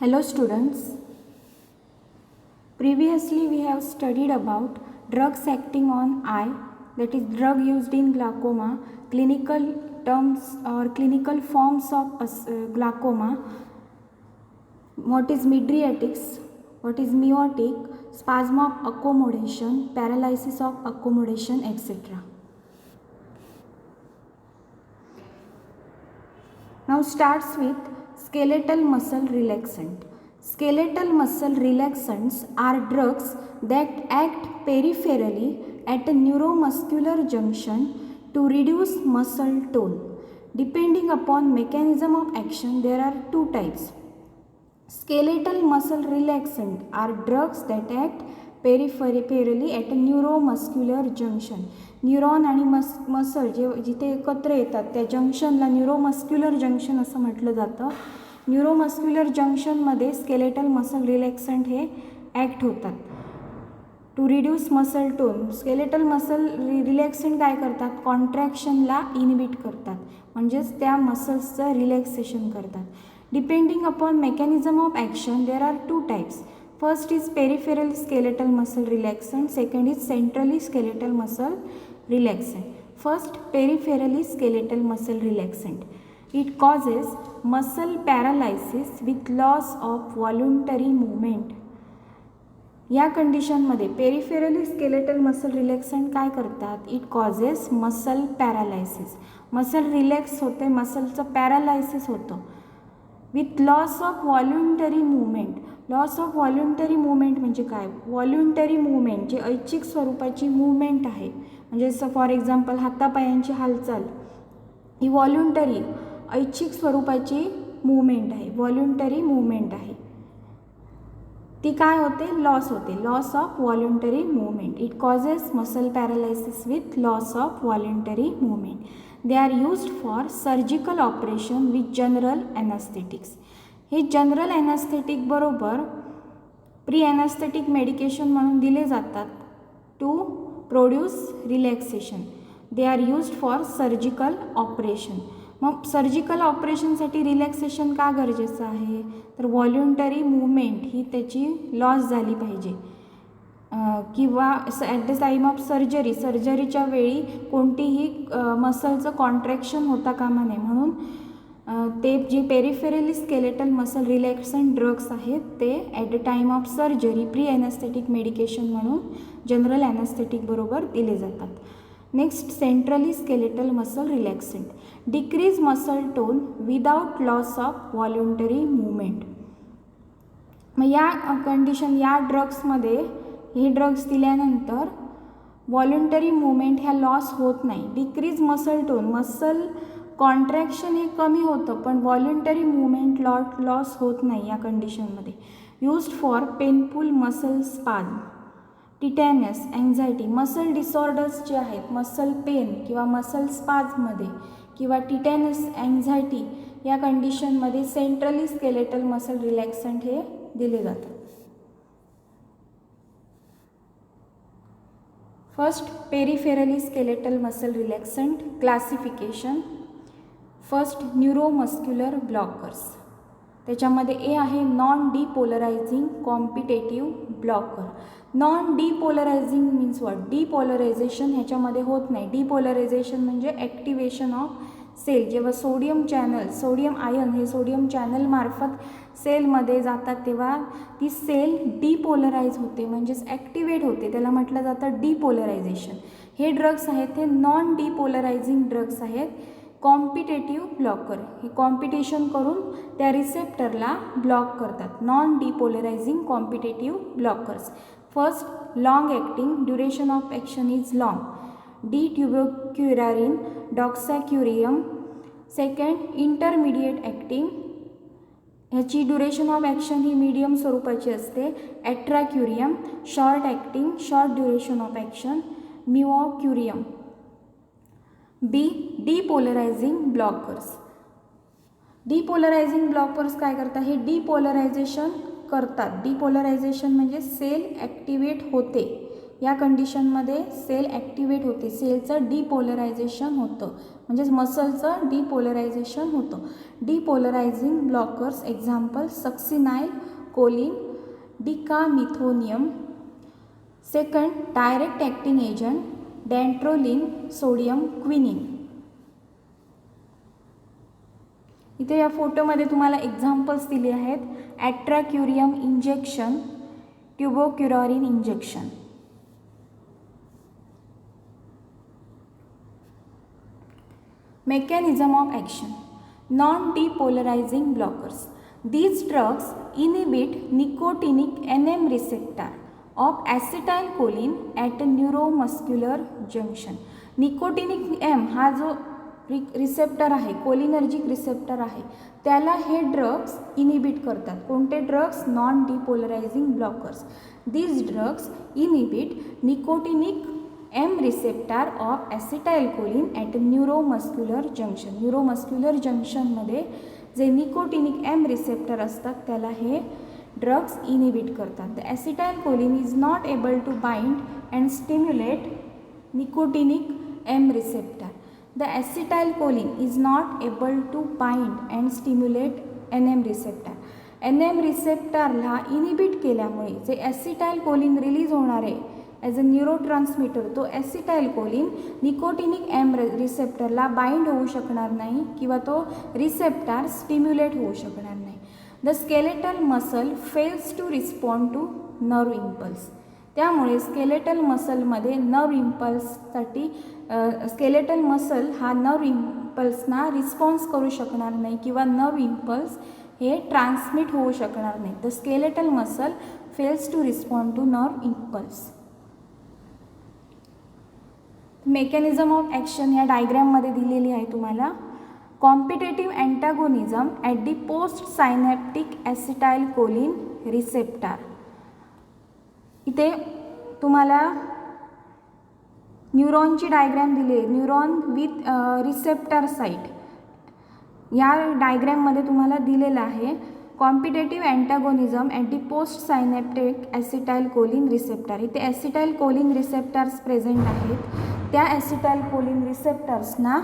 Hello students. Previously we have studied about drugs acting on eye, that is drug used in glaucoma, clinical terms or clinical forms of glaucoma, what is mydriatics, what is miotic, spasm of accommodation, paralysis of accommodation, etc. Now starts with skeletal muscle relaxant. Skeletal muscle relaxants are drugs that act peripherally at a neuromuscular junction to reduce muscle tone. Depending upon mechanism of action, there are two types. Skeletal muscle relaxant are drugs that act peripherally at a neuromuscular junction. Neuron आणि muscle जिथे एकत्र येतात त्या जंक्शनला neuromuscular junction असं म्हटलं जातं. Neuromuscular जंक्शनमध्ये skeletal muscle रिलॅक्संट हे ॲक्ट होतात to reduce muscle tone. Skeletal muscle relaxant काय करतात, कॉन्ट्रॅक्शनला इनहिबिट करतात, म्हणजेच त्या मसल्सचं रिलॅक्सेशन करतात. Depending upon mechanism of action there are two types. First is peripheral skeletal muscle relaxant, second is centrally skeletal muscle relaxant. First, peripherally skeletal muscle relaxant. It causes muscle paralysis with loss of voluntary movement. या कंडिशनमध्ये peripherally skeletal muscle relaxant काय करतात, it causes muscle paralysis. Muscle relax होते, मसलचं paralysis होतं with loss of voluntary movement. Loss of voluntary movement म्हणजे काय, व्हॉल्युंटरी movement जे ऐच्छिक स्वरूपाची मूवमेंट आहे, म्हणजे फॉर एक्झाम्पल हातापायांची हालचाल ही व्हॉल्युंटरी ऐच्छिक स्वरूपाची मूवमेंट आहे, व्हॉल्युंटरी मूवमेंट आहे, ती काय होते, लॉस होते, loss of voluntary movement. It causes muscle paralysis with loss of voluntary movement. They are used for surgical operation with general anaesthetics. हे जनरल ॲनास्थेटिक बरोबर प्री ॲनास्थेटिक मेडिकेशन म्हणून दिले जातात to produce relaxation. They are used for surgical operation. मग surgical ऑपरेशनसाठी relaxation का गरजेचं आहे, तर व्हॉल्युंटरी मूवमेंट ही त्याची लॉस झाली पाहिजे, किंवा ॲट द टाईम ऑफ सर्जरीच्या वेळी कोणतीही मसलचं कॉन्ट्रॅक्शन होता कामा नये, म्हणून ते जे peripherally skeletal muscle relaxant drugs आहेत ते at the time of surgery pre anaesthetic medication म्हणून जनरल ॲनास्थेटिक बरोबर दिले जातात. Next, centrally skeletal muscle relaxant decrease muscle tone without loss of voluntary movement. मग या कंडिशन या ड्रग्समध्ये हे ड्रग्स दिल्यानंतर व्हॉल्युंटरी मूवमेंट ह्या लॉस होत नाही. Decrease muscle tone, muscle contraction हे कमी होतं पण व्हॉल्युंटरी मूवमेंट लॉस होत नाही या कंडिशनमध्ये. Used for painful muscle spasm, tetanus, anxiety, muscle disorders जे आहेत, मसल पेन किंवा मसल स्पाझमध्ये किंवा टिटॅनस, अँझायटी या कंडिशनमध्ये सेंट्रली स्केलेटल मसल रिलॅक्संट हे दिले जातात. First, peripherally skeletal muscle relaxant classification. First, neuromuscular blockers. त्याच्यामध्ये ए आहे non depolarizing competitive blocker. Non depolarizing means what, depolarization ह्याच्यामध्ये होत नाही. डिपोलरायझेशन म्हणजे ॲक्टिवेशन ऑफ सेल. जेव्हा सोडियम आयन हे सोडियम चॅनलमार्फत सेलमध्ये जातात तेव्हा ती सेल डिपोलराइज होते, म्हणजेच ॲक्टिवेट होते, त्याला म्हटलं जातं डिपोलरायझेशन. हे ड्रग्स आहेत ते नॉन डिपोलरायझिंग ड्रग्स आहेत. कॉम्पिटेटिव्ह ब्लॉकर, हे कॉम्पिटिशन करून त्या रिसेप्टरला ब्लॉक करतात. Non depolarizing competitive blockers. First, long acting, duration of action is long, d tubocurarine, doxacurium. Second, intermediate acting, ह्याची ड्युरेशन ऑफ ॲक्शन ही मीडियम स्वरूपाची असते, atracurium. Short acting, short duration of action, mivacurium. B, depolarizing blockers. Depolarizing blockers काय करतात, हे डिपोलरायझेशन करतात. डिपोलरायझेशन म्हणजे cell activate होते या कंडिशनमध्ये सेल ॲक्टिवेट होते, सेलचं डिपोलरायझेशन होतं, म्हणजेच मसलचं डिपोलरायझेशन होतं. Depolarizing blockers example succinyl choline, decamethonium. Second, direct acting agent dantrolene, sodium quinine. इथे या फोटोमध्ये तुम्हाला एक्झाम्पल्स दिले आहेत. Atracurium injection, tubocurarine injection. Mechanism of action. Non-depolarizing blockers. These drugs inhibit nicotinic NM receptor of acetylcholine at a neuromuscular junction. Nicotinic M हा जो receptor आहे, cholinergic receptor आहे, त्याला हे ड्रग्स इनिबिट करतात. कोणते drugs? Non depolarizing blockers. These drugs inhibit nicotinic M receptor of acetylcholine at neuromuscular junction. Neuromuscular जंक्शनमध्ये जे निकोटिनिक M रिसेप्टर असतात त्याला हे ड्रग्स इनिबिट करतात. The acetylcholine is not able to bind and stimulate nicotinic M receptor. The acetylcholine is not able to bind and stimulate NM receptor. NM रिसेप्टरला inhibit केल्यामुळे जे ॲसिटाइलकोलिन release होणार आहे as a neurotransmitter, तो ॲसिटाइलकोलिन nicotinic M रिसेप्टरला bind होऊ शकणार नाही किंवा तो रिसेप्टर स्टिम्युलेट होऊ शकणार नाही. The skeletal muscle fails to respond to nerve impulse. त्यामुळे स्केलेटल मसलमध्ये नर्व इम्पल्ससाठी स्केलेटल मसल हा नर्व इम्पल्सना रिस्पॉन्स करू शकणार नाही किंवा नर्व इम्पल्स हे ट्रान्समिट होऊ शकणार नाही. The skeletal muscle fails to respond to nerve impulse. Mechanism of action या डायग्रॅममध्ये दिलेली आहे तुम्हाला. Competitive antagonism at the post synaptic acetylcholine receptor. इथे तुम्हाला न्यूरॉनची डायग्रॅम दिली आहे, न्यूरॉन विथ रिसेप्टर साईट. या डायग्रॅममध्ये तुम्हाला दिलेलं आहे competitive antagonism at the post synaptic acetylcholine receptor. इथे ॲसिटाइलकोलिन रिसेप्टर्स प्रेझेंट आहेत. त्या ॲसिटाइलकोलिन रिसेप्टर्सना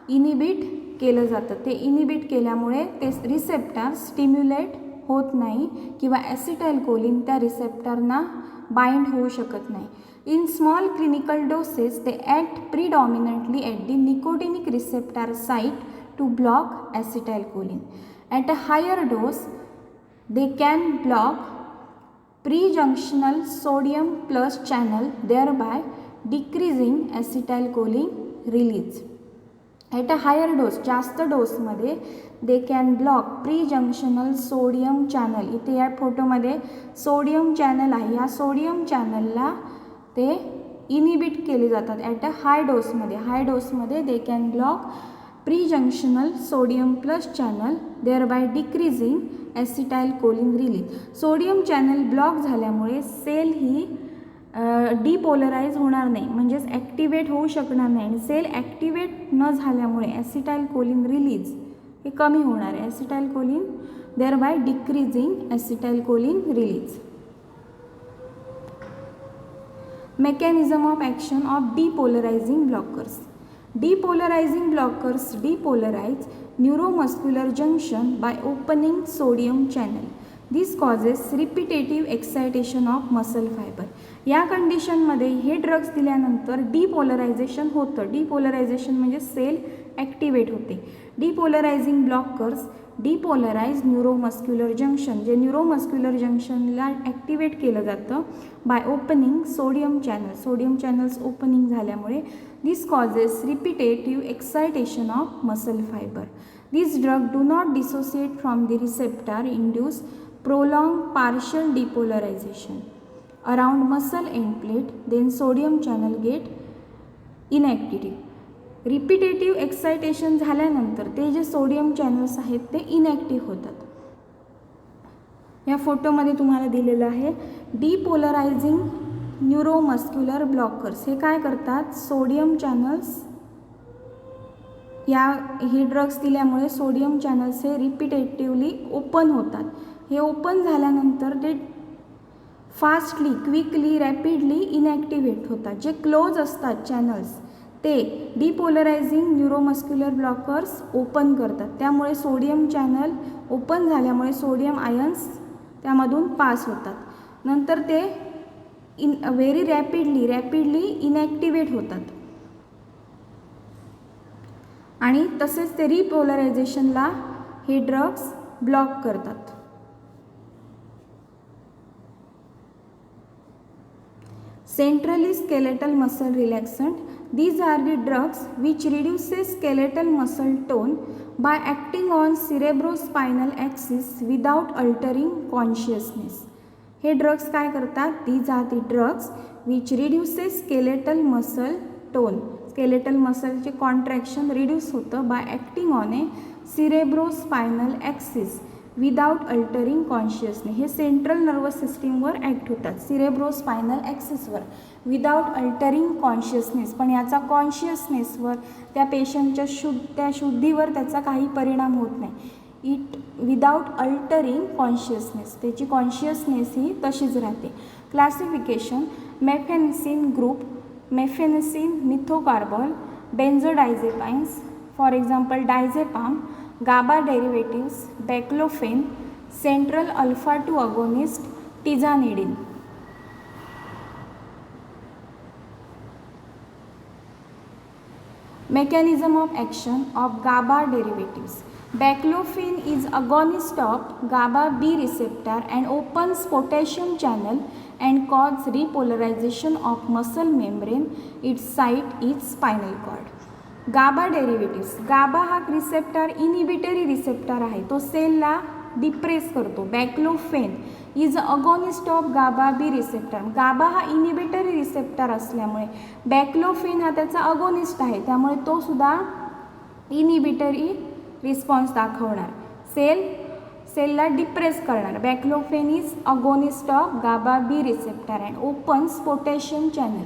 इनिबिट केलं जातं. ते इनिबिट केल्यामुळे ते रिसेप्टर स्टिम्युलेट होत नाही किंवा ॲसिटाइलकोलिन त्या रिसेप्टरना बाइंड होऊ शकत नाही. In small clinical doses they act predominantly at the nicotinic receptor site to block acetylcholine. At a higher dose they can block pre-junctional sodium plus channel, thereby decreasing acetylcholine release. At a higher dose, जास्त डोसमध्ये they can block pre-junctional sodium channel. इथे या फोटोमध्ये sodium channel आहे. या sodium चॅनलला ते inhibit केले जातात ॲट अ हाय डोसमध्ये. हाय डोसमध्ये they can block pre-junctional sodium plus channel, thereby decreasing acetylcholine release. Sodium channel block झाल्यामुळे सेल ही डिपोलराइज होणार नाही, म्हणजेच ॲक्टिवेट होऊ शकणार नाही. आणि सेल ॲक्टिवेट न झाल्यामुळे ॲसिटाइलकोलिन रिलीज हे कमी होणार आहे. Acetylcholine thereby decreasing acetylcholine release. Mechanism of action of depolarizing blockers. Depolarizing blockers depolarize neuromuscular junction by opening sodium channel. This causes repetitive excitation of muscle fiber. या कंडिशनमध्ये हे ड्रग्स दिल्यानंतर डिपोलरायझेशन होतं. डिपोलरायझेशन म्हणजे सेल ॲक्टिवेट होते. Depolarizing blockers depolarize neuromuscular junction, जे neuromuscular जंक्शनला activate केलं जातं by opening sodium channel. Sodium channels opening झाल्यामुळे this causes repetitive excitation of muscle fibre. This drug do not dissociate from the receptor, induce prolong partial depolarization around muscle end plate, then sodium channel get inactive. Repetitive excitation झाल्यानंतर ते जे sodium channels आहेत ते inactive होतात. या फोटोमध्ये तुम्हाला दिलेलं आहे डिपोलरायझिंग न्यूरोमस्क्युलर ब्लॉकर्स. हे काय करतात? सोडियम चॅनल्स, हे ड्रग्स दिल्यामुळे सोडियम चॅनल्स हे रिपिटेटिव्हली ओपन होतात. हे ओपन झाल्यानंतर ते फास्टली, क्विकली, रॅपिडली इनॅक्टिवेट होतात. जे क्लोज असतात चॅनल्स ते डिपोलरायझिंग न्यूरोमस्क्युलर ब्लॉकर्स ओपन करतात. त्यामुळे सोडियम चॅनल ओपन झाल्यामुळे सोडियम आयन्स त्यामधून पास होतात. नंतर ते व्हेरी रॅपिडली इनॅक्टिवेट होतात आणि तसेच ते रिपोलरायझेशनला हे ड्रग्स ब्लॉक करतात. Centrally skeletal muscle relaxant. These are the drugs which reduces skeletal muscle tone by acting on cerebrospinal axis without altering consciousness. हे ड्रग्स काय करतात? These are the drugs which reduces skeletal muscle tone. Skeletal muscle चे contraction reduce होतं by acting on a cerebrospinal axis without altering consciousness. हे central nervous सिस्टीमवर act होतात, सिरेब्रोस्पायनल ॲक्सिसवर without altering consciousness. पण याचा कॉन्शियसनेसवर त्या पेशंटच्या त्या शुद्धीवर त्याचा काही परिणाम होत नाही. इट विदाउट अल्टरिंग कॉन्शियसनेस, त्याची कॉन्शियसनेस ही तशीच राहते. Classification: mephenesin group, mephenesin, methocarbamol, benzodiazepines, for example diazepam, GABA derivatives, baclofen, central alpha 2 agonist, tizanidine. Mechanism of action of GABA derivatives. Baclofen is agonist of GABA B receptor and opens potassium channel and causes repolarization of muscle membrane. Its site is spinal cord. GABA derivatives. GABA हा receptor inhibitory receptor आहे, तो सेलला depress करतो. Baclofen is agonist of GABA B receptor. GABA हा inhibitory receptor असल्यामुळे बॅक्लोफेन हा त्याचा agonist आहे, त्यामुळे तो सुद्धा इनिबिटरी रिस्पॉन्स दाखवणार, सेलला डिप्रेस करणार. Baclofen is agonist of GABA B receptor and opens potassium channel.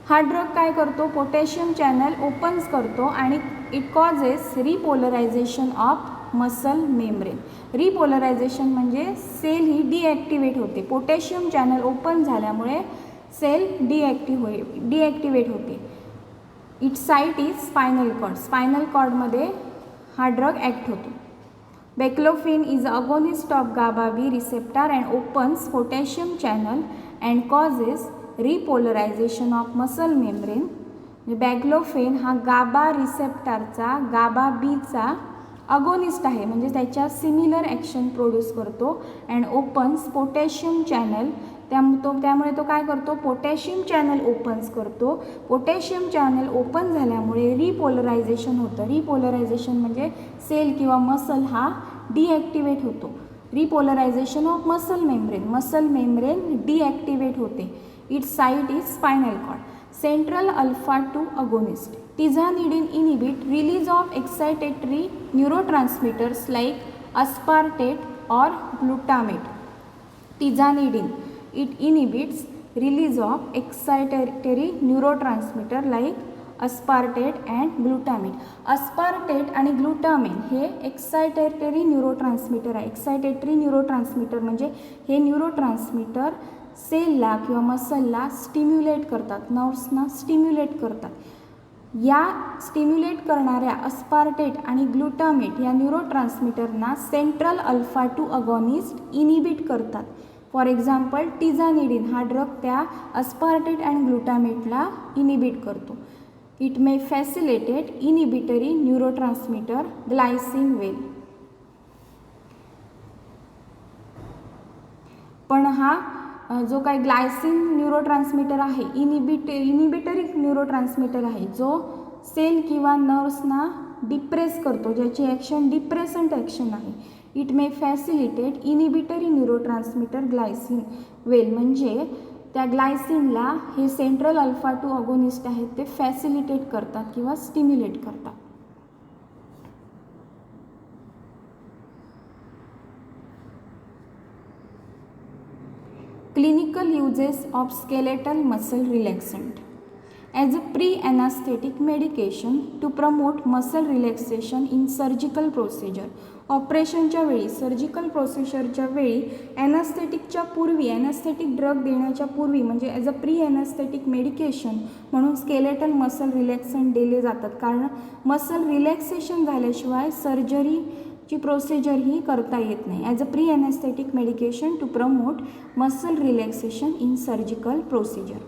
हा ड्रग काय करतो? पोटॅशियम चॅनल ओपन्स करतो आणि it causes repolarization of muscle membrane. Repolarization म्हणजे सेल ही डिॲक्टिवेट होते. पोटॅशियम चॅनल ओपन झाल्यामुळे सेल डिॲक्टिवेट होते. It site is spinal cord. Spinal कॉर्डमध्ये हा ड्रग ॲक्ट होतो. Baclofen is agonist of GABA B receptor and opens potassium channel and causes repolarization of muscle membrane. बॅक्लोफेन हा गाबा रिसेप्टरचा गाबा बीचा agonist आहे, म्हणजे त्याच्या सिमिलर ॲक्शन प्रोड्यूस करतो अँड ओपन्स पोटॅशियम चॅनल. त्यामुळे तो काय करतो? पोटॅशियम चॅनल ओपन्स करतो. पोटॅशियम चॅनल ओपन झाल्यामुळे रिपोलरायझेशन होतं. रिपोलरायझेशन म्हणजे सेल किंवा मसल हा डिॲक्टिवेट होतो. रिपोलरायझेशन ऑफ मसल मेम्ब्रेन डिॲक्टिवेट होते. Its site is spinal cord. Central alpha 2 agonist. Tizanidine inhibit release of excitatory neurotransmitters like aspartate or glutamate. Tizanidine, it inhibits release of excitatory neurotransmitter like aspartate and glutamate. aspartate आणि ग्लुटामेन हे एक्सायटेटरी neurotransmitter आहे. एक्सायटेटरी neurotransmitter म्हणजे हे neurotransmitter सेलला किंवा मसलला stimulate करतात, नर्व्सना stimulate करतात. या stimulate करणाऱ्या अस्पार्टेट आणि ग्लुटामेट या न्यूरोट्रान्समीटरना सेंट्रल अल्फा 2 अगॉनिस्ट इनिबिट करतात. फॉर एक्झाम्पल टिझानिडिन हा ड्रग त्या अस्पार्टेट आणि ग्लुटामेटला इनिबिट करतो. It may facilitate inhibitory neurotransmitter glycine well. पण हा जो काही ग्लायसिन न्यूरोट्रान्समीटर आहे इनिबिटरी न्यूरोट्रान्समीटर आहे, जो सेल किंवा नर्व्सना डिप्रेस करतो, ज्याची ॲक्शन डिप्रेसंट ॲक्शन आहे. It may facilitate inhibitory neurotransmitter glycine well. म्हणजे त्या ग्लायसिनला हे सेंट्रल अल्फा 2 अगोनिस्ट आहेत ते फॅसिलिटेट करतात किंवा स्टिम्युलेट करतात. Clinical uses of skeletal muscle relaxant. as a pre-anesthetic medication to promote muscle relaxation in surgical procedure. ऑपरेशनच्या वेळी, सर्जिकल प्रोसिजरच्या वेळी ॲनास्थेटिकच्या पूर्वी, ॲनास्थेटिक ड्रग देण्याच्या पूर्वी म्हणजे as a pre anaesthetic medication म्हणून स्केलेटल मसल रिलॅक्संट दिले जातात. कारण मसल रिलॅक्सेशन झाल्याशिवाय सर्जरीची प्रोसिजर ही करता येत नाही. As a pre anaesthetic medication to promote muscle relaxation in surgical procedure.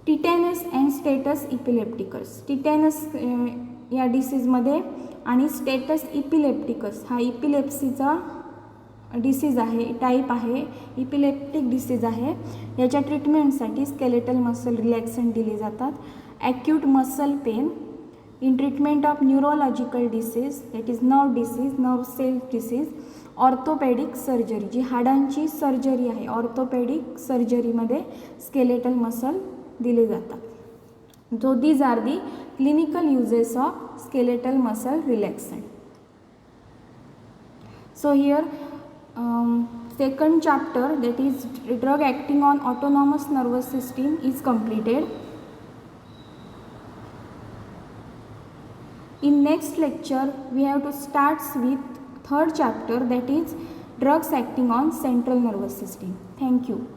Tetanus and status epilepticus. Tetanus या डिसीजमध्ये आणि स्टेटस इपिलेप्टिकस हा इपिलेप्सीचा डिसीज आहे, टाईप आहे, इपिलेप्टिक डिसीज आहे. याच्या ट्रीटमेंटसाठी स्केलेटल मसल रिलॅक्संट दिले जातात. Acute muscle pain in treatment of neurological disease that is nerve disease, nerve cell disease. Orthopaedic surgery जी हाडांची सर्जरी आहे, ऑर्थोपेडिक सर्जरीमध्ये स्केलेटल मसल दिले जातात. So these are the clinical uses of skeletal muscle relaxant. So here second chapter, that is drug acting on autonomous nervous system, is completed. In next lecture we have to start with third chapter, that is drugs acting on central nervous system. Thank you.